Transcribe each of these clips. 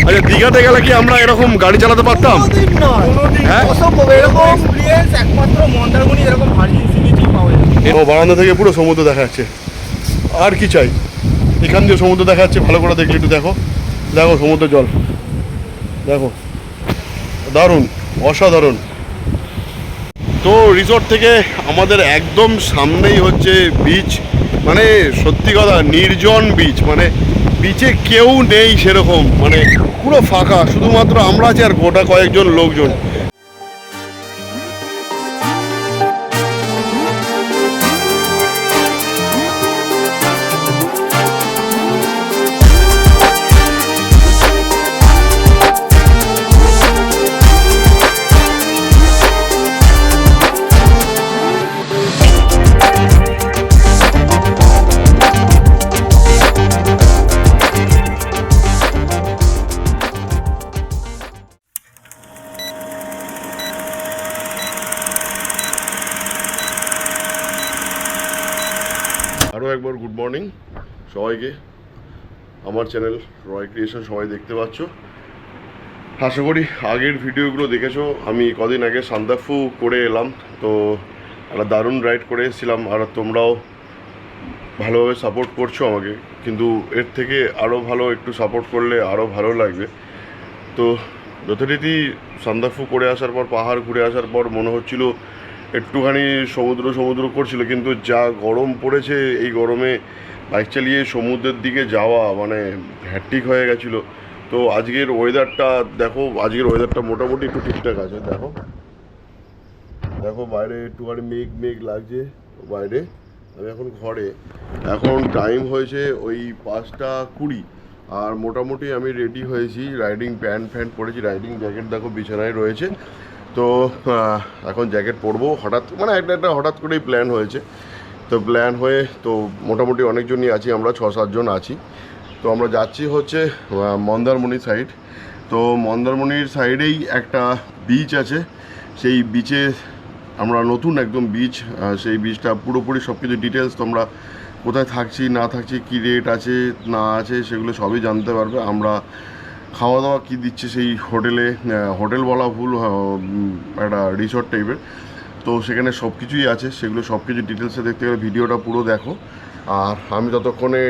আচ্ছা, দীঘাতে গেলে কি আমরা এরকম গাড়ি চালাতে পারতাম? হ্যাঁ, একমাত্র মন্দারমণি এরকম ভার্জিন সি বিচই পাওয়া যায়। ও বারান্দা থেকে পুরো সমুদ্র দেখা যাচ্ছে, আর কি চাই? এখান দিয়ে সমুদ্র দেখা যাচ্ছে, ভালো করে দেখলে একটু দেখো, দেখো সমুদ্রের জল দেখো, দারুণ, অসাধারণ। তো রিসর্ট থেকে আমাদের একদম সামনেই হচ্ছে বিচ, মানে সত্যি কথা নির্জন বিচ, মানে বিচে কেউ নেই সেরকম, মানে পুরো ফাঁকা, শুধুমাত্র আমরা আছি আর গোটা কয়েকজন লোকজন। আরও একবার গুড মর্নিং সবাইকে। আমার চ্যানেল রয় ক্রিয়েশন সবাই দেখতে পাচ্ছ, আশা করি আগের ভিডিওগুলো দেখেছো। আমি কদিন আগে সান্দাকফু করে এলাম, তো একটা দারুণ রাইড করে এসেছিলাম, আর তোমরাও ভালোভাবে সাপোর্ট করছো আমাকে, কিন্তু এর থেকে আরও ভালো একটু সাপোর্ট করলে আরও ভালো লাগবে। তো যথারীতি সান্দাকফু করে আসার পর, পাহাড় ঘুরে আসার পর মনে হচ্ছিল একটুখানি সমুদ্র করছিল, কিন্তু যা গরম পড়েছে এই গরমে বাইক চালিয়ে সমুদ্রের দিকে যাওয়া মানে হ্যাট্রিক হয়ে গেছিলো। তো আজকের ওয়েদারটা দেখো, আজকের ওয়েদারটা মোটামুটি একটু ঠিকঠাক আছে। দেখো দেখো বাইরে একটুখানি মেঘ লাগছে বাইরে। আমি এখন ঘরে, এখন টাইম হয়েছে ওই 5:20, আর মোটামুটি আমি রেডি হয়েছি, রাইডিং প্যান্ট পরেছি, রাইডিং জ্যাকেট দেখো বিছানায় রয়েছে। তো এখন জ্যাকেট পরবো, হঠাৎ মানে একটা হঠাৎ করেই প্ল্যান হয়েছে। তো প্ল্যান হয়ে তো মোটামুটি অনেকজনই আছি, আমরা 6-7 জন আছি। তো আমরা যাচ্ছি হচ্ছে মন্দারমণি সাইড। তো মন্দারমণির সাইডেই একটা বিচ আছে, সেই বিচে আমরা নতুন একদম বিচ, সেই বিচটা পুরোপুরি সব কিছু ডিটেলস তোমরা কোথায় থাকছি না থাকছি, কী রেট আছে না আছে সেগুলো সবই জানতে পারবে। আমরা খাওয়া দাওয়া কী দিচ্ছে সেই হোটেলে, হোটেল বলা ভুল, একটা রিসর্ট টাইপের, তো সেখানে সব কিছুই আছে, সেগুলো সব কিছু ডিটেলসে দেখতে গেলে ভিডিওটা পুরো দেখো। আর আমি ততক্ষণে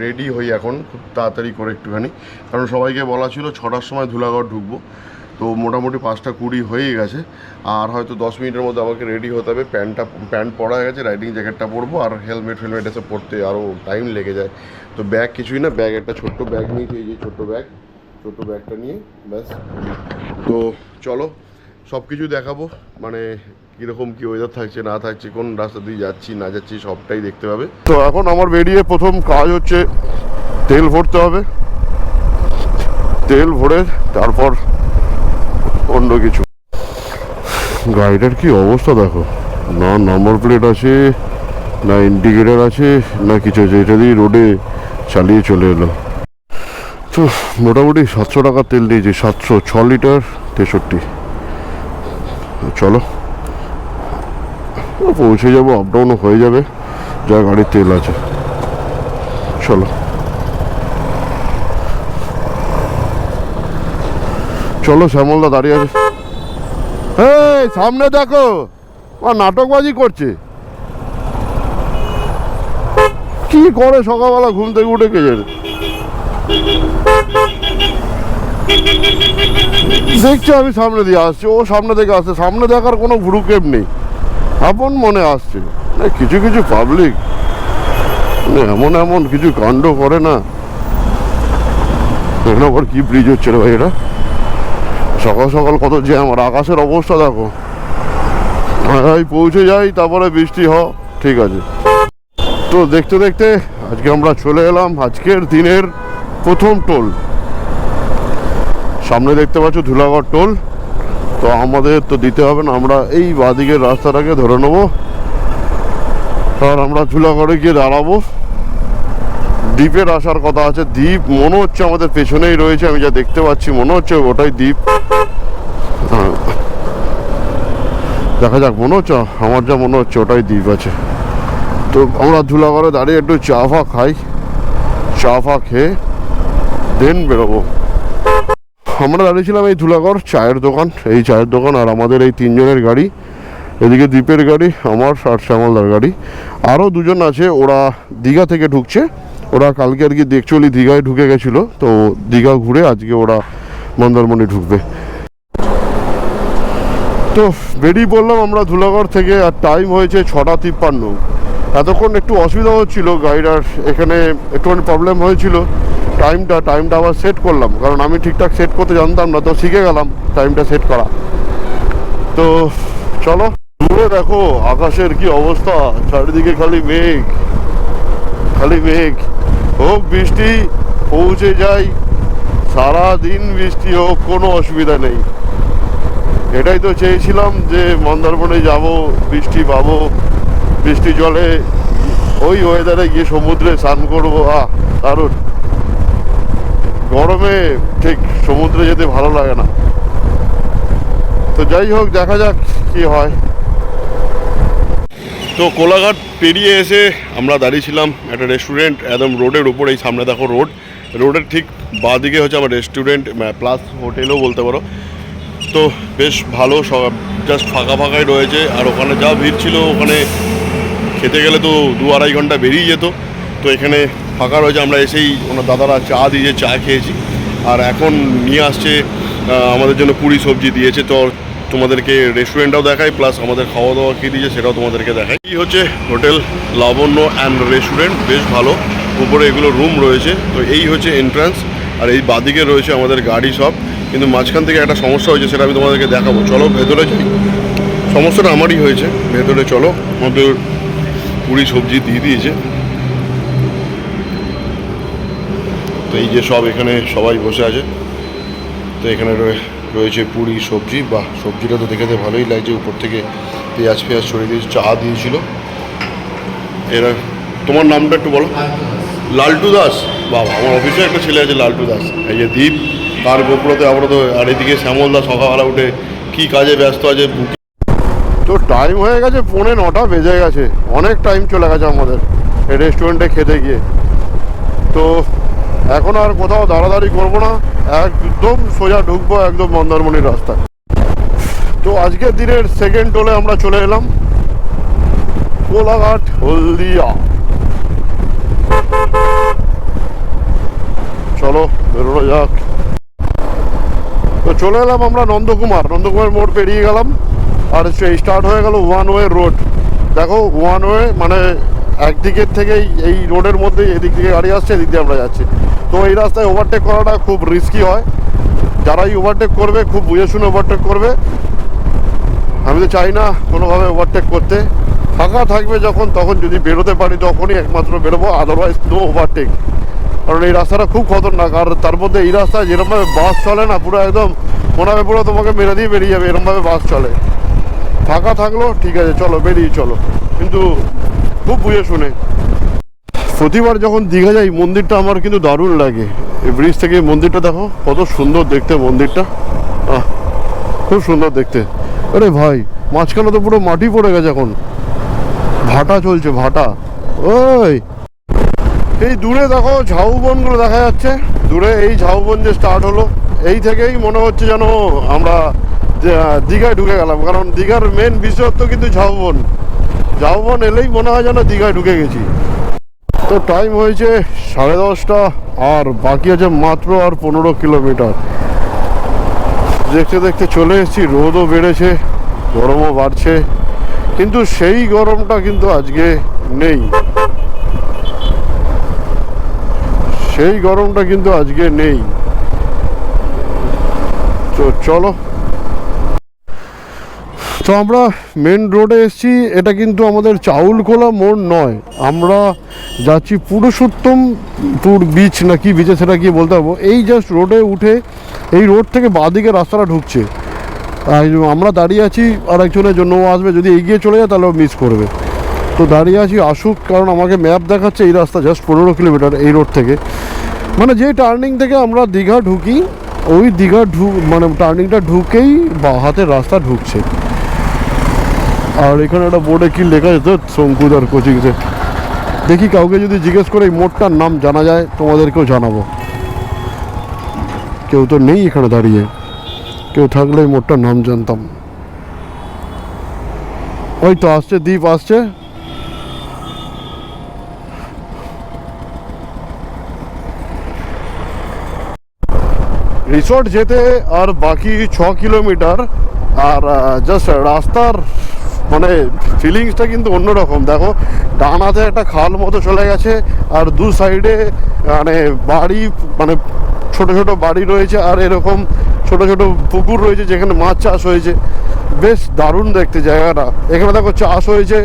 রেডি হই এখন খুব তাড়াতাড়ি করে একটুখানি, কারণ সবাইকে বলা ছিল 6টার সময় ধুলাগড় ঢুকবো। তো মোটামুটি 5:20 হয়ে গেছে, আর হয়তো 10 মিনিটের মধ্যে আমাকে রেডি হতে হবে। প্যান্ট পরা হয়ে গেছে, রাইডিং জ্যাকেটটা পরবো, আর হেলমেট এসে পরতে আরও টাইম লেগে যায়। তো ব্যাগ কিছুই না, ব্যাগ একটা ছোট্ট ব্যাগ নিয়েছি, এই যে ছোট্ট ব্যাগটা নিয়ে ব্যাস। তো চলো সব কিছু দেখাবো, মানে কীরকম কী ওয়েদার থাকছে না থাকছে, কোন রাস্তা দিয়ে যাচ্ছি না যাচ্ছি সবটাই দেখতে পাবে। তো এখন আমার বেরিয়ে প্রথম কাজ হচ্ছে তেল ভরতে হবে, তেল ভরে তারপর অন্য কিছু। গাড়িটার কি অবস্থা দেখো, না নাম্বার প্লেট আছে, না ইন্ডিকেটার আছে, না কিছু আছে, এটা দিয়ে রোডে চালিয়ে চলে এলো। তো মোটামুটি 700 টাকা তেল দিয়েছি, 700, 6 লিটার 63। চলো পৌঁছে যাবো, আপ ডাউনও হয়ে যাবে, যা গাড়ির তেল আছে। চলো চলো, শ্যামলদা দাঁড়িয়ে আছে, এই সামনে দেখো, নাটকবাজি করছে, কি করে সকালবেলা ঘুম থেকে উঠে কে জানে। দেখছো আমি সামনে দিয়ে আসছি, ও সামনে থেকে আসছে, সামনে দেখার কোনো ভ্রুক্ষেপ নেই, আপন মনে আসছে। কিছু কিছু পাবলিক এমন কিছু কাণ্ড করে না। এখানে আবার কি ব্রিজ হচ্ছে রে ভাই, এটা সকাল সকাল কত জ্যাম, আর আকাশের অবস্থা দেখো। পৌঁছে যাই তারপরে বৃষ্টি ঠিক আছে। তো দেখতে দেখতে আজকে আমরা চলে এলাম আজকের দিনের প্রথম টোল। সামনে দেখতে পাচ্ছ ধুলাগড় টোল। তো আমাদের তো দিতে হবে না, আমরা এই বাঁদিকের রাস্তাটাকে ধরে নেবো, আর আমরা ধুলাগড়ে গিয়ে দাঁড়াবো। দ্বীপের আসার কথা আছে, দ্বীপ মনে হচ্ছে আমাদের পেছনেই রয়েছে, আমি যা দেখতে পাচ্ছি মনে হচ্ছে ওটাই দ্বীপ। দেখা যাক, মনে হচ্ছে, আমার যা মনে হচ্ছে ওটাই দ্বীপ আছে। তো আমরা ধুলাগড়ে দাঁড়িয়ে একটু চা ফা খাই, চা ফা খেয়ে দেন বেরোবো। আমরা দাঁড়িয়েছিলাম এই ধুলাগড় চায়ের দোকান, এই চায়ের দোকান আর আমাদের এই 3 জনের গাড়ি, এদিকে দ্বীপের গাড়ি, আমার আর শ্যামলদার গাড়ি। আরও 2 জন আছে, ওরা দীঘা থেকে ঢুকছে। ওরা কালকে আর কি দেখচলি দীঘায় ঢুকে গেছিলো, তো দীঘা ঘুরে আজকে ওরা মন্দারমণি ঢুকবে। তো বেরিয়ে পড়লাম আমরা ধুলাগড় থেকে, আর টাইম হয়েছে 6:53। এতক্ষণ একটু অসুবিধা হচ্ছিলো গাড়িটার, এখানে একটুখানি প্রবলেম হয়েছিল। টাইমটা আবার সেট করলাম, কারণ আমি ঠিকঠাক সেট করতে জানতাম না, তো শিখে গেলাম টাইমটা সেট করা। তো চলো, দূরে দেখো আকাশের কি অবস্থা, চারিদিকে খালি মেঘ, খালি মেঘ। হোক বৃষ্টি, পৌঁছে যাই, সারা দিন বৃষ্টি হোক, কোনো অসুবিধা নেই। এটাই তো চেয়েছিলাম যে মন্দারমণি যাব, বৃষ্টি পাবো, বৃষ্টি জলে ওই ওয়েদারে গিয়ে সমুদ্রে স্নান করবো। দারুণ। গরমে ঠিক সমুদ্রে যেতে ভালো লাগে না। তো যাই হোক, দেখা যাক কি হয়। তো কোলাঘাট পেরিয়ে এসে আমরা দাঁড়িয়েছিলাম একটা রেস্টুরেন্ট, একদম রোডের উপর। এই সামনে দেখো রোড, রোডের ঠিক বাঁদিকে হচ্ছে আমার রেস্টুরেন্ট প্লাস হোটেলও বলতে পারো। তো বেশ ভালো, সব জাস্ট ফাঁকা ফাঁকাই রয়েছে। আর ওখানে যা ভিড় ছিল, ওখানে খেতে গেলে তো 2-2.5 ঘন্টা বেরিয়ে যেত। তো এখানে ফাঁকা রয়েছে, আমরা এসেই ওনার দাদারা চা দিয়ে চা খেয়েছি। আর এখন নিয়ে আসছে আমাদের জন্য পুরি সবজি দিয়েছে। তো তোমাদেরকে রেস্টুরেন্টটাও দেখাই, প্লাস আমাদের খাওয়া দাওয়া কী দিয়েছে সেটাও তোমাদেরকে দেখাই। এই হচ্ছে হোটেল লাবণ্য অ্যান্ড রেস্টুরেন্ট, বেশ ভালো। উপরে এগুলো রুম রয়েছে। তো এই হচ্ছে এন্ট্রান্স, আর এই বাদিকে রয়েছে আমাদের গাড়ি সব। কিন্তু মাঝখান থেকে একটা সমস্যা হয়েছে, সেটা আমি তোমাদেরকে দেখাবো। চলো ভেতরে যাই। সমস্যাটা আমারই হয়েছে, ভেতরে চলো। আমাদের পুরি সবজি দিয়ে দিয়েছে। তো এই যে সব এখানে সবাই বসে আছে। তো এখানে রয়েছে পুরি সবজি, বা সবজিটা তো দেখে ভালোই লাগছে। উপর থেকে পেঁয়াজ ছড়িয়ে দিয়েছে, চা দিয়েছিল। এরা, তোমার নামটা একটু বলো। লালটু দাস। বাবা, আমার অফিসে একটা ছেলে আছে লালটু দাস। এই যে দ্বীপ, তার গোপুরতে আমরা তো। আর এদিকে শ্যামলদা সকালবেলা উঠে কী কাজে ব্যস্ত আছে। তো টাইম হয়ে গেছে 9:45 বেজে গেছে, অনেক টাইম চলে গেছে আমাদের এই রেস্টুরেন্টে খেতে গিয়ে। তো এখন আর কোথাও দাঁড়াদাঁড়ি করবো না, একদম সোজা ঢুকবো একদম মন্দারমণির রাস্তায়। তো আজকের দিনের সেকেন্ড টোলে আমরা চলে এলাম, কোলাঘাট হলদিয়া। চলো বেরোনো যাক। তো চলে এলাম আমরা নন্দকুমার মোড় পেরিয়ে গেলাম। আর সেই স্টার্ট হয়ে গেল ওয়ান ওয়ে রোড। দেখো ওয়ান ওয়ে মানে একদিকের থেকেই এই রোডের মধ্যেই, এদিক থেকে গাড়ি আসছে, এদিক দিয়ে আমরা যাচ্ছি। তো এই রাস্তায় ওভারটেক করাটা খুব রিস্কি হয়। যারাই ওভারটেক করবে খুব বুঝে শুনে ওভারটেক করবে। আমি তো চাই না কোনোভাবে ওভারটেক করতে। ফাঁকা থাকবে যখন, তখন যদি বেরোতে পারি তখনই একমাত্র বেরোবো, আদারওয়াইজ নো ওভারটেক। কারণ এই রাস্তাটা খুব খতরনাক। আর তার মধ্যে এই রাস্তায় যেরকমভাবে বাস চলে না, পুরো একদম মনে হবে পুরো তোমাকে মেরে দিয়ে বেরিয়ে যাবে, এরকমভাবে বাস চলে। ফাঁকা থাকলো ঠিক আছে, চলো বেরিয়ে চলো, কিন্তু খুব বুঝে শুনে। প্রতিবার যখন দীঘা যাই মন্দিরটা আমার কিন্তু দারুণ লাগে। এই ব্রিজ থেকে মন্দিরটা দেখো কত সুন্দর দেখতে, মন্দিরটা খুব সুন্দর দেখতে। আরে ভাই, মাঝখানে তো পুরো মাটি পড়ে গেছে, এখন ভাটা চলছে, ভাটা। ওই এই দূরে দেখো ঝাউবনগুলো দেখা যাচ্ছে, দূরে এই ঝাউবন যে স্টার্ট হলো, এই থেকেই মনে হচ্ছে যেন আমরা দীঘায় ঢুকে গেলাম। কারণ দীঘার মেন বিশেষত্ব কিন্তু ঝাউবন। ঝাউবন এলেই মনে হয় যেন দীঘায় ঢুকে গেছি। তো টাইম হয়েছে 10:30, আর বাকি আছে মাত্র আর 15 কিলোমিটার। দেখতে দেখতে চলে এসেছি। রোদও বেড়েছে, গরমও বাড়ছে, কিন্তু সেই গরমটা কিন্তু আজকে নেই। সেই গরমটা কিন্তু আজকে নেই। তো চলো। তো আমরা মেন রোডে এসেছি। এটা কিন্তু আমাদের চাউলখোলা মোড় নয়, আমরা যাচ্ছি পুরুষোত্তমপুর বিচ, না কি বিচে সেটা কি বলতে পারবো। এই জাস্ট রোডে উঠে এই রোড থেকে বাঁদিকে রাস্তাটা ঢুকছে। আমরা দাঁড়িয়ে আছি আর একজনের জন্য, ও আসবে, যদি এগিয়ে চলে যায় তাহলে ও মিস করবে। তো দাঁড়িয়ে আছি আসুক, কারণ আমাকে ম্যাপ দেখাচ্ছে এই রাস্তা জাস্ট 15 কিলোমিটার এই রোড থেকে। মানে যে টার্নিং থেকে আমরা দীঘা ঢুকি, ওই দীঘা মানে টার্নিংটা ঢুকেই বাঁ হাতের রাস্তা ঢুকছে। আর এখানে একটা বোর্ডে কি লেখা আছে, শঙ্কুদার কোচিংসে। দেখি কাউকে যদি জিজ্ঞেস করে এই মোড়টার নাম জানা যায় তোমাদেরকেও জানাবো। কেউ তো নেই এখানে দাঁড়িয়ে, কেউ থাকলে মোটটা নাম জানতাম। ওই তো আসছে, দ্বীপ আসছে। রিসর্ট যেতে আর বাকি 6 কিলোমিটার, আর জাস্ট রাস্তার মানে ফিলিংসটা কিন্তু অন্যরকম। দেখো ডানাতে একটা খাল মতো চলে গেছে, আর দু সাইডে মানে বাড়ি, মানে ছোট ছোট বাড়ি রয়েছে, আর এরকম ছোট ছোট পুকুর রয়েছে যেখানে মাছ চাষ হয়েছে। বেশ দারুণ দেখতে জায়গাটা। এখানে দেখো চাষ হয়েছে,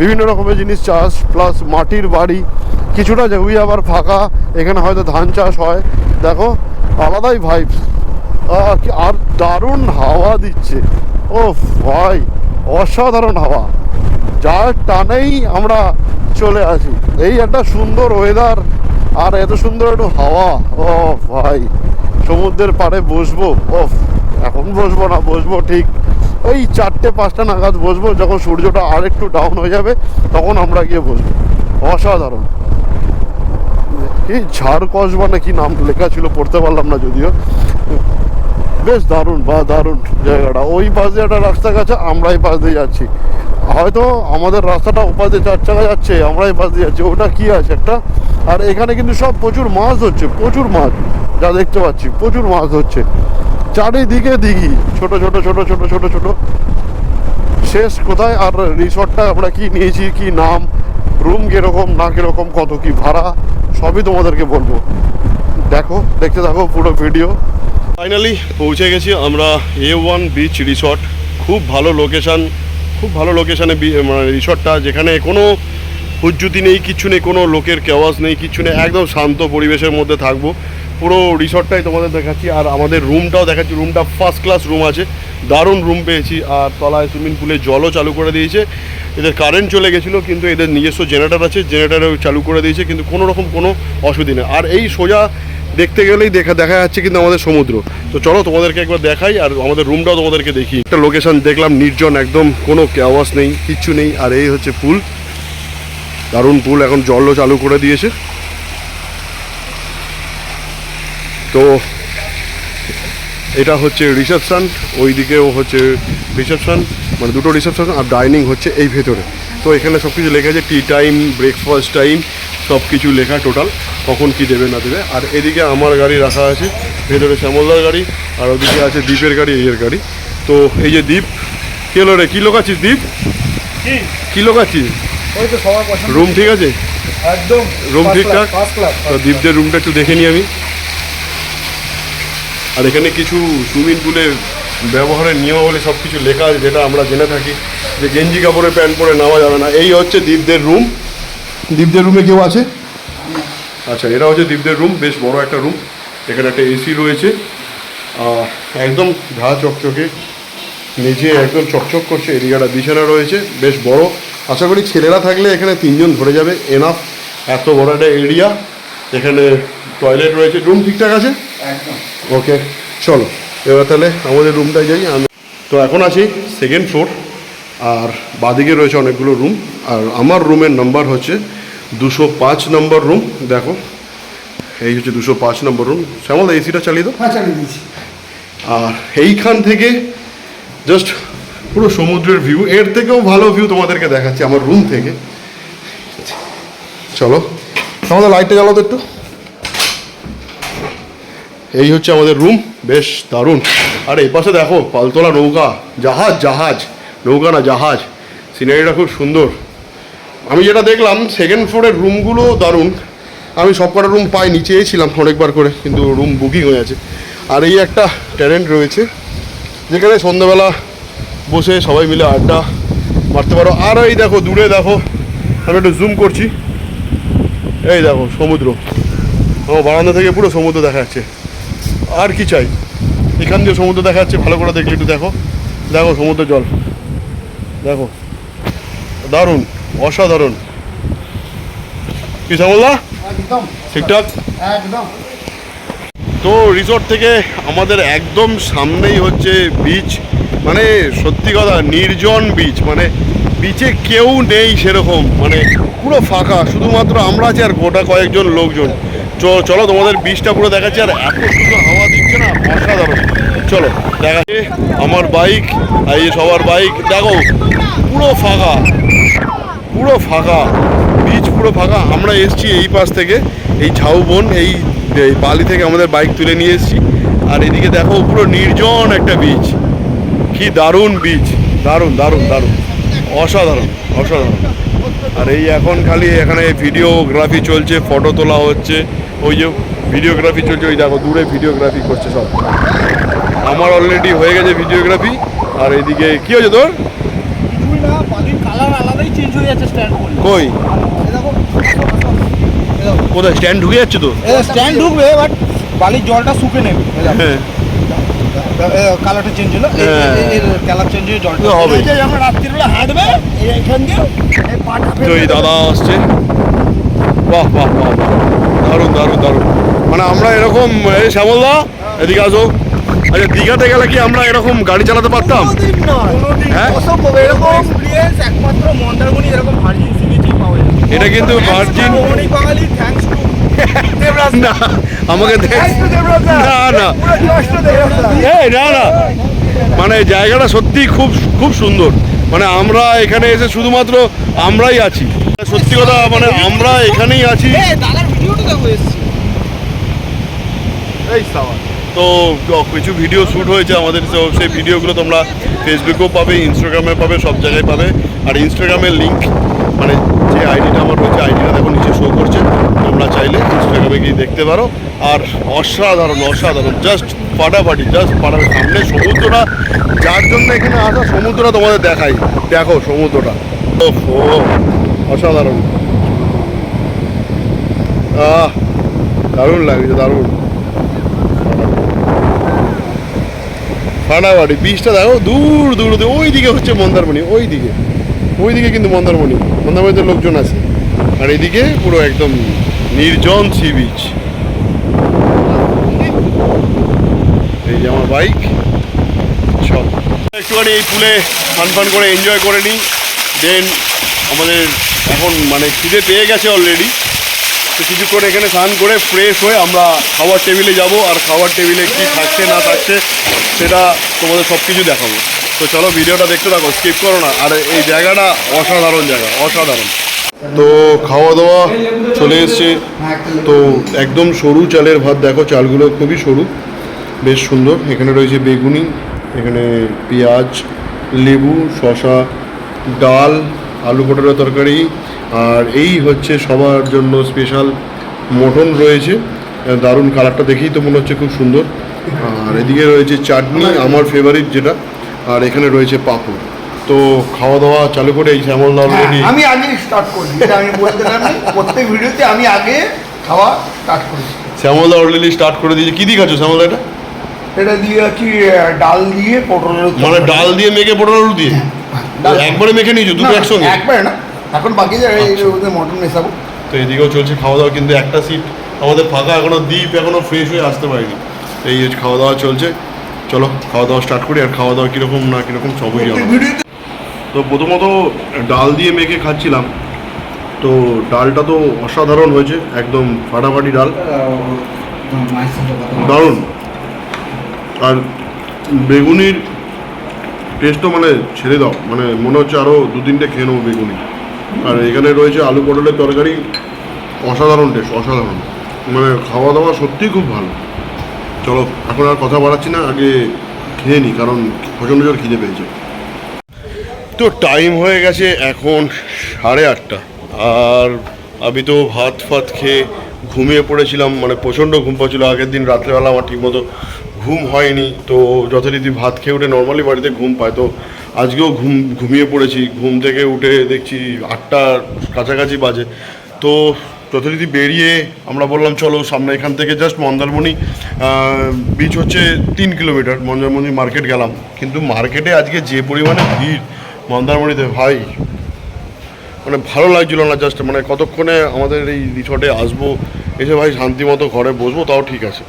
বিভিন্ন রকমের জিনিস চাষ, প্লাস মাটির বাড়ি। কিছুটা জমি আবার ফাঁকা, এখানে হয়তো ধান চাষ হয়। দেখো আলাদাই ভাইবস, আর দারুণ হাওয়া দিচ্ছে। ও ভাই, অসাধারণ হাওয়া, যার টানেই আমরা চলে আসি। এই একটা সুন্দর ওয়েদার আর এত সুন্দর একটু হাওয়া। ও ভাই, সমুদ্রের পাড়ে বসবো। ও এখন বসবো না, বসবো ঠিক ওই 4টে-5টা নাগাদ বসবো, যখন সূর্যটা আর একটু ডাউন হয়ে যাবে তখন আমরা গিয়ে বসবো। অসাধারণ। কি ঝাড় কসবা না কি নাম লেখা ছিল, পড়তে পারলাম না যদিও। বেশ দারুণ বা দারুণ জায়গাটা। ওই পাশ দিয়ে একটা রাস্তা গেছে, আমরা এই পাশ দিয়ে যাচ্ছি। হয়তো আমাদের রাস্তাটা ওপাশ দিয়ে 4 চাকা যাচ্ছে, আমরা এই পাশ দিয়ে যাচ্ছি। ওটা কি আছে একটা। আর এখানে কিন্তু সব প্রচুর মাছ হচ্ছে, প্রচুর মাছ, যা দেখতে পাচ্ছি প্রচুর মাছ হচ্ছে। চারিদিকে দিঘি, ছোট ছোট ছোট ছোট ছোট ছোট। শেষ কোথায়? আর রিসর্টটা আমরা কি নিয়েছি, কি নাম, রুম কিরকম না কিরকম, কত কি ভাড়া, সবই তোমাদেরকে বলবো। দেখো, দেখতে থাকো পুরো ভিডিও। ফাইনালি পৌঁছে গেছি আমরা A1 বিচ রিসর্ট। খুব ভালো লোকেশান, খুব ভালো লোকেশানে মানে রিসর্টটা, যেখানে কোনো হুজ্জুতি নেই, কিচ্ছু নেই, কোনো লোকের কেওয়াজ নেই, কিচ্ছু নেই, একদম শান্ত পরিবেশের মধ্যে থাকবো। পুরো রিসর্টটাই তোমাদের দেখাচ্ছি, আর আমাদের রুমটাও দেখাচ্ছি। রুমটা ফার্স্ট ক্লাস রুম আছে, দারুণ রুম পেয়েছি। আর তলায় সুইমিং পুলে জলও চালু করে দিয়েছে। এদের কারেন্ট চলে গেছিলো, কিন্তু এদের নিজস্ব জেনারেটর আছে, জেনারেটারও চালু করে দিয়েছে, কিন্তু কোনো রকম কোনো অসুবিধা নেই। আর এই সোজা দেখতে গেলেই দেখা যাচ্ছে কিন্তু আমাদের সমুদ্র। তো চলো তোমাদেরকে একবার দেখাই, আর আমাদের রুমটাও তোমাদেরকে দেখি। একটা লোকেশন দেখলাম নির্জন, একদম কোনো আওয়াজ নেই, কিচ্ছু নেই। আর এই হচ্ছে পুল, দারুণ পুল, এখন জলও চালু করে দিয়েছে। তো এটা হচ্ছে রিসেপশন, ওই দিকেও হচ্ছে রিসেপশন, মানে দুটো রিসেপশন, আর ডাইনিং হচ্ছে এই ভেতরে। তো এখানে সব কিছু লেখা আছে, টি টাইম, ব্রেকফাস্ট টাইম, সব কিছু লেখা টোটাল, কখন কি দেবে না দেবে। আর এদিকে আমার গাড়ি রাখা আছে, ভেতরে শ্যামলদার গাড়ি, আর ওদিকে আছে দ্বীপের গাড়ি, এর গাড়ি। তো এই যে দ্বীপ, কে হলো রে, কী লোকাচ্ছিস দ্বীপ, কী লোকাচ্ছিস? ওই তো সবার পছন্দ। রুম ঠিক আছে? একদম রুম ঠিকঠাক? First class. তো দ্বীপদের রুমটা একটু দেখে নিই আমি। আর এখানে কিছু সুইমিং পুলে ব্যবহারের নিয়মাবলী সব কিছু লেখা আছে, যেটা আমরা জেনে থাকি, যে গেঞ্জি কাপড়ে প্যান্ট পরে নেওয়া যাবে না। এই হচ্ছে দ্বীপদের রুম। দ্বীপদের রুমে কেউ আছে? আচ্ছা, এটা হচ্ছে দ্বীপদের রুম, বেশ বড় একটা রুম। এখানে একটা এসি রয়েছে, একদম ঘা চকচকে, নিচে একদম চকচক করছে। এদিকে একটা বিছানা রয়েছে, বেশ বড়। আশা করি ছেলেরা থাকলে এখানে 3 জন ধরে যাবে, এনাফ। এত বড় একটা এরিয়া। এখানে টয়লেট রয়েছে, রুম ঠিকঠাক আছে একদম। ওকে, চলো এবার তাহলে আমাদের রুমটায় যাই। আমি তো এখন আছি 2nd ফ্লোর, আর বাদিকে রয়েছে অনেকগুলো রুম। আর আমার রুমের নাম্বার হচ্ছে 205 নম্বর রুম। দেখো, এই হচ্ছে 205 নম্বর রুম। শ্যামল, এসিটা চালিয়ে দাও। হ্যাঁ, চালিয়ে দিয়েছি। আর এইখান থেকে জাস্ট পুরো সমুদ্রের ভিউ, এর থেকেও ভালো ভিউ তোমাদেরকে দেখাচ্ছি আমার রুম থেকে। চলো, আমাদের লাইটটা জ্বালাও তো একটু। এই হচ্ছে আমাদের রুম, বেশ দারুণ। আর এই পাশে দেখো পালতোলা নৌকা, জাহাজ, নৌকা না জাহাজ। সিনারিটা খুব সুন্দর। আমি যেটা দেখলাম 2nd ফ্লোরের রুমগুলো দারুণ। আমি সব কটা রুম পাইনি, চেয়েছিলাম অনেকবার করে, কিন্তু রুম বুকিং হয়ে আছে। আর এই একটা টেরেন্ট রয়েছে, যেখানে সন্ধ্যাবেলা বসে সবাই মিলে আড্ডা মারতে পারো। আর এই দেখো দূরে, দেখো আমি একটু জুম করছি, এই দেখো সমুদ্র। আমার বারান্দা থেকে পুরো সমুদ্র দেখা যাচ্ছে। আর কি চাই, এখান দিয়ে সমুদ্র দেখা যাচ্ছে। ভালো করে দেখলে একটু দেখো, দেখো সমুদ্রের জল, দেখো দারুণ, অসাধারণ। কি শ্যামলদা, একদম ঠিকঠাক? একদম। তো রিসর্ট থেকে আমাদের একদম সামনেই হচ্ছে বিচ, মানে সত্যি কথা নির্জন বিচ, মানে বিচে কেউ নেই সেরকম, মানে পুরো ফাঁকা, শুধুমাত্র আমরা আছি আর গোটা কয়েকজন লোকজন। চলো তোমাদের বিচটা পুরো দেখাচ্ছি, আর এত সুন্দর হাওয়া দিচ্ছে না, অসাধারণ। চলো দেখাচ্ছি আমার বাইক, আর এই সবার বাইক দেখো, পুরো ফাঁকা, পুরো ফাঁকা বিচ, পুরো ফাঁকা। আমরা এসছি এই পাশ থেকে, এই ঝাউবন, এই বালি থেকে আমাদের বাইক তুলে নিয়ে এসছি, আর এদিকে দেখো পুরো নির্জন একটা বিচ। কি দারুণ বিচ, দারুণ দারুণ দারুণ, অসাধারণ অসাধারণ। আর এই এখন খালি এখানে ভিডিওগ্রাফি চলছে, ফটো তোলা হচ্ছে, ওই যে ভিডিওগ্রাফি চলছে, ওই দেখো দূরে ভিডিওগ্রাফি করছে সব। আমার অলরেডি হয়ে গেছে ভিডিওগ্রাফি। আর এদিকে কি হয়েছে তোর? কিছুই না, বালির কালার আলাদাই চেঞ্জ হয়ে যাচ্ছে স্ট্যান্ড করলে। কই এই দেখো, কোথায় স্ট্যান্ড ঢুকে যাচ্ছে তো? স্ট্যান্ড ঢুকবে, বাট বালির জলটা শুকে নেবে। হ্যাঁ কালারটা চেঞ্জ হলো, কালার চেঞ্জ হয়ে জলটা হবে। আমরা রাত্রিবেলা হাঁটবে এইখান দিয়ে এই পাটা তো এই দাদা আসছে, বাহ বাহ বাহ বাহ, দারুণ দারুণ দারুণ। মানে আমরা এরকম, এই শ্যামলদা এদিকে আসো। আচ্ছা, দীঘাতে গেলে কি আমরা এরকম গাড়ি চালাতে পারতাম? হ্যাঁ? এরকম এক্সপিরিয়েন্স একমাত্র মন্দারমণি এরকম ভার্জিন সি বিচেই পাওয়া যায়। এটা কিন্তু ভার্জিন মণি বাঙালি, থ্যাঙ্কস টু না, আমাকে না না এই না না, মানে জায়গাটা সত্যি খুব খুব সুন্দর। মানে আমরা এখানে এসে শুধুমাত্র আমরাই আছি, সত্যি কথা, মানে আমরা এখানেই আছি। দাদার ভিডিওটা দেখো এসেছি। তো কিছু ভিডিও শ্যুট হয়েছে আমাদের, তো সেই ভিডিওগুলো তোমরা ফেসবুকেও পাবে, ইনস্টাগ্রামে পাবে, সব জায়গায় পাবে। আর ইনস্টাগ্রামের লিঙ্ক, মানে যে আইডিটা আমার রয়েছে, আইডিটা দেখো নিচে শো করছে, তোমরা চাইলে ইনস্টাগ্রামে গিয়ে দেখতে পারো। আর অসাধারণ অসাধারণ, জাস্ট ফাটাফাটি, জাস্ট ফাটাফাটি। সামনে সমুদ্রটা, যার জন্য এখানে আসা, সমুদ্রটা তোমাদের দেখাই, দেখো সমুদ্রটা, ও অসাধারণ, দারুণ লাগছে, দারুণ ফাটাফাটি। বিচটা দেখো, দূর দূর ওই দিকে হচ্ছে মন্দারমণি, ওই দিকে কিন্তু মন্দারমণিতে লোকজন আছে। আর এদিকে পুরো একদম নির্জন সি বিচ। এই যে আমার বাইক, সব একটুখানি এই পুলে ফান করে এনজয় করে নিই। দেন আমাদের এখন মানে খিদে পেয়ে গেছে অলরেডি, তো কিছুক্ষণ এখানে স্নান করে ফ্রেশ হয়ে আমরা খাওয়ার টেবিলে যাব। আর খাওয়ার টেবিলে কী থাকছে না থাকছে সেটা তোমাদের সব কিছু দেখাবো। তো চলো ভিডিওটা দেখতে থাকো, স্কিপ করো না। আর এই জায়গাটা অসাধারণ জায়গা, অসাধারণ। তো খাওয়া দাওয়া চলে এসছে, তো একদম সরু চালের ভাত, দেখো চালগুলো খুবই সরু, বেশ সুন্দর। এখানে রয়েছে বেগুনি, এখানে পেঁয়াজ, লেবু, শসা, ডাল, আলু পটলের তরকারি, আর এই হচ্ছে সবার জন্য স্পেশাল মটন রয়েছে। দারুণ, কালারটা দেখেই তো মনে হচ্ছে খুব সুন্দর। আর এদিকে রয়েছে চাটনি, আমার ফেভারিট যেটা, আর এখানে রয়েছে পাঁপড়। তো খাওয়া দাওয়া চালু করে এই শ্যামলদা অলরেডি, আমি আগে স্টার্ট করি, এটা আমি বলছিলাম প্রত্যেক ভিডিওতে আমি আগে খাওয়া স্টার্ট করি। শ্যামলদা অলরেডি স্টার্ট করে দিয়েছে। কী দিয়ে খাচ্ছ শ্যামলদা এটা? এটা দিয়ে আছি ডাল দিয়ে পটলের, মানে ডাল দিয়ে মেখে পটল আলু দিয়ে একবারে মেখে নিয়েছো দুটো একসঙ্গে? একবারে না, এখন বাকি যায় মটন মেশাবো। তো এদিকেও চলছে খাওয়া দাওয়া, কিন্তু একটা সিট আমাদের ফাঁকা এখনো, দ্বীপ এখনো ফ্রেশ হয়ে আসতে পারেনি। এই খাওয়া দাওয়া চলছে, চলো খাওয়া দাওয়া স্টার্ট করি। আর খাওয়া দাওয়া কীরকম না কীরকম সবই জানো। তো প্রথমত ডাল দিয়ে মেখে খাচ্ছিলাম, তো ডালটা তো অসাধারণ হয়েছে, একদম ফাটাফাটি ডাল, দারুণ। আর বেগুনির টেস্টও মানে ছেড়ে দাও, মানে মনে হচ্ছে আরও 2-3টে খেয়ে নেবো বেগুনি। আর এখানে রয়েছে আলু পটলের তরকারি, অসাধারণ টেস্ট, অসাধারণ। মানে খাওয়া দাওয়া সত্যিই খুব ভালো। চলো এখন আর কথা বাড়াচ্ছি না, আগে খেয়ে নিই, কারণ প্রচণ্ড জোর খিদে পেয়েছে। তো টাইম হয়ে গেছে এখন 8:30, আর আমি তো ভাত খেয়ে ঘুমিয়ে পড়েছিলাম, মানে প্রচণ্ড ঘুম পাচ্ছিল। আগের দিন রাত্রেবেলা আমার ঠিকমতো ঘুম হয়নি, তো যথারীতি ভাত খেয়ে উঠে নর্মালি বাড়িতে ঘুম পায়, তো আজকেও ঘুমিয়ে পড়েছি। ঘুম থেকে উঠে দেখছি 8টার কাছাকাছি বাজে। তো যথারীতি বেরিয়ে আমরা বললাম চলো সামনে এখান থেকে জাস্ট মন্দারমণি বিচ হচ্ছে 3 কিলোমিটার, মন্দারমণি মার্কেট গেলাম। কিন্তু মার্কেটে আজকে যে পরিমাণে ভিড় মন্দারমণিতে, ভাই মানে ভালো লাগছিল না। জাস্ট মানে কতক্ষণে আমাদের এই রিসর্টে আসবো, এসে ভাই শান্তি মতো ঘরে বসবো, তাও ঠিক আছে।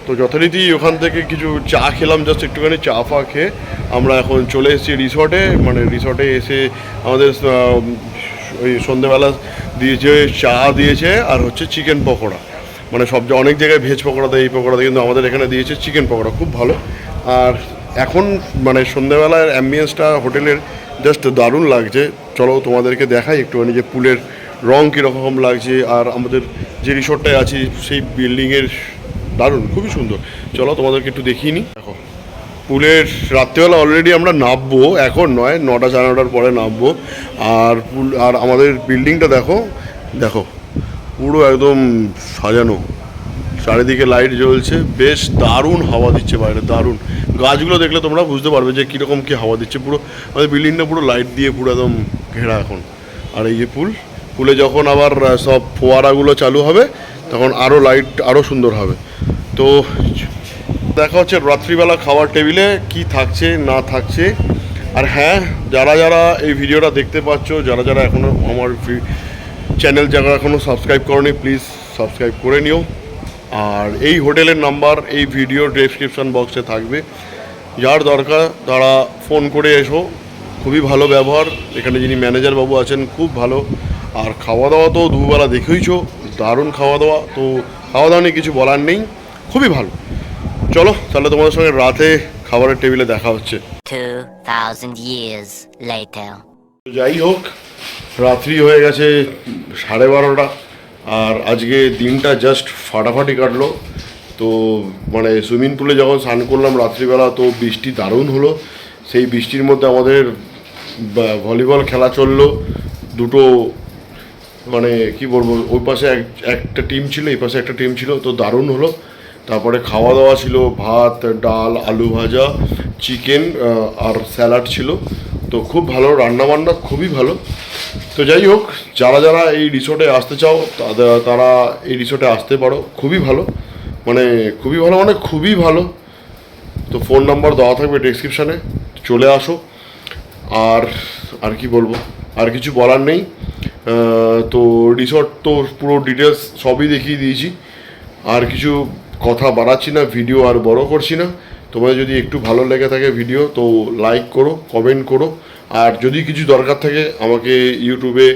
তো যথারীতি ওখান থেকে কিছু চা খেলাম, জাস্ট একটুখানি চা ফা খেয়ে আমরা এখন চলে এসেছি রিসর্টে। মানে রিসর্টে এসে আমাদের ওই সন্ধেবেলা দিয়েছে চা দিয়েছে আর হচ্ছে চিকেন পকোড়া। মানে অনেক জায়গায় ভেজ পকোড়া দেয়, এই পকোড়া দেয়, কিন্তু আমাদের এখানে দিয়েছে চিকেন পকোড়া, খুব ভালো। আর এখন মানে সন্ধেবেলার অ্যাম্বিয়েন্সটা হোটেলের জাস্ট দারুণ লাগছে। চলো তোমাদেরকে দেখাই একটুখানি যে পুলের রং কীরকম লাগছে, আর আমাদের যে রিসর্টটায় আছি সেই বিল্ডিংয়ের দারুণ, খুবই সুন্দর। চলো তোমাদেরকে একটু দেখিয়ে নিই। দেখো পুলের রাত্রিবেলা অলরেডি আমরা নামবো, এখন নয়, 9টা 9:30 পরে নামবো। আর আর আমাদের বিল্ডিংটা দেখো, দেখো পুরো একদম সাজানো, চারিদিকে লাইট জ্বলছে, বেশ দারুণ হাওয়া দিচ্ছে বাইরে, দারুণ। গাছগুলো দেখলে তোমরা বুঝতে পারবে যে কীরকম কী হাওয়া দিচ্ছে। পুরো আমাদের বিল্ডিংটা পুরো লাইট দিয়ে পুরো একদম ঘেরা এখন। আর এই যে পুলে যখন আবার সব ফোয়ারাগুলো চালু হবে তখন আরও লাইট আরও সুন্দর হবে। তো দেখা হচ্ছে রাত্রিবেলা খাওয়ার টেবিলে কি থাকছে না থাকছে। আর হ্যাঁ, যারা যারা এই ভিডিওটা দেখতে পাচ্ছ, যারা যারা এখনও আমার চ্যানেল যারা এখনও সাবস্ক্রাইব করনি, প্লিজ সাবস্ক্রাইব করে নিও। আর এই হোটেলের নাম্বার এই ভিডিও ডেসক্রিপশন বক্সে থাকবে, যার দরকার তারা ফোন করে এসো। খুবই ভালো ব্যবহার, এখানে যিনি ম্যানেজার বাবু আছেন খুব ভালো। আর খাওয়া দাওয়া তো দুবেলা দেখেইছো, দারুণ খাওয়া দাওয়া। তো খাওয়া দাওয়া নিয়ে কিছু বলার নেই, খুবই ভালো। চলো তাহলে তোমাদের সঙ্গে রাতে খাবারের টেবিলে দেখা হচ্ছে। 2000 years later. যাই হোক, রাত্রি হয়ে গেছে 12:30, আর আজকে দিনটা জাস্ট ফাটাফাটি কাটলো। তো মানে সুইমিং পুলে যখন স্নান করলাম রাত্রিবেলা, তো বৃষ্টি দারুণ হলো। সেই বৃষ্টির মধ্যে আমাদের ভলিবল খেলা চললো, দুটো মানে কি বলবো, ওই পাশে একটা টিম ছিল, এই পাশে একটা টিম ছিল, তো দারুণ হলো। তারপরে খাওয়া দাওয়া ছিল ভাত, ডাল, আলু ভাজা, চিকেন আর স্যালাড ছিল। তো খুব ভালো রান্নাবান্না, খুবই ভালো। তো যাই হোক, যারা যারা এই রিসোর্টে আসতে চাও তারা এই রিসোর্টে আসতে পারো, খুবই ভালো, মানে খুবই ভালো, মানে খুবই ভালো। তো ফোন নাম্বার দেওয়া থাকবে ডেসক্রিপশানে, চলে আসো। আর কি বলবো, আর কিছু বলার নেই। তো রিসর্ট তো পুরো ডিটেলস সবই দেখিয়ে দিয়েছি, আর কিছু কথা বাড়াচ্ছি না, ভিডিও আর বড় করছি না। তোমাদের যদি একটু ভালো লেগে থাকে ভিডিও, তো লাইক করো, কমেন্ট করো। আর যদি কিছু দরকার থাকে আমাকে ইউটিউবে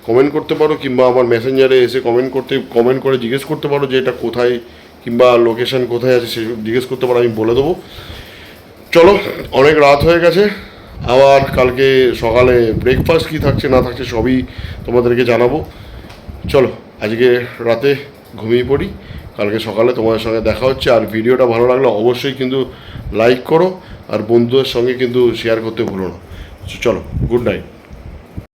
কমেন্ট করতে পারো, কিংবা আমার মেসেঞ্জারে এসে কমেন্ট করে জিজ্ঞেস করতে পারো যে এটা কোথায়, কিংবা লোকেশান কোথায় আছে সে জিজ্ঞেস করতে পারো, আমি বলে দেবো। চলো, অনেক রাত হয়ে গেছে, আবার কালকে সকালে ব্রেকফাস্ট কী থাকছে না থাকছে সবই তোমাদেরকে জানাবো। চলো আজকে রাতে ঘুমিয়ে পড়ি, কালকে সকালে তোমাদের সঙ্গে দেখা হচ্ছে। আর ভিডিওটা ভালো লাগলে অবশ্যই কিন্তু লাইক করো, আর বন্ধুদের সঙ্গে কিন্তু শেয়ার করতে ভুলো না। চলো, গুড নাইট।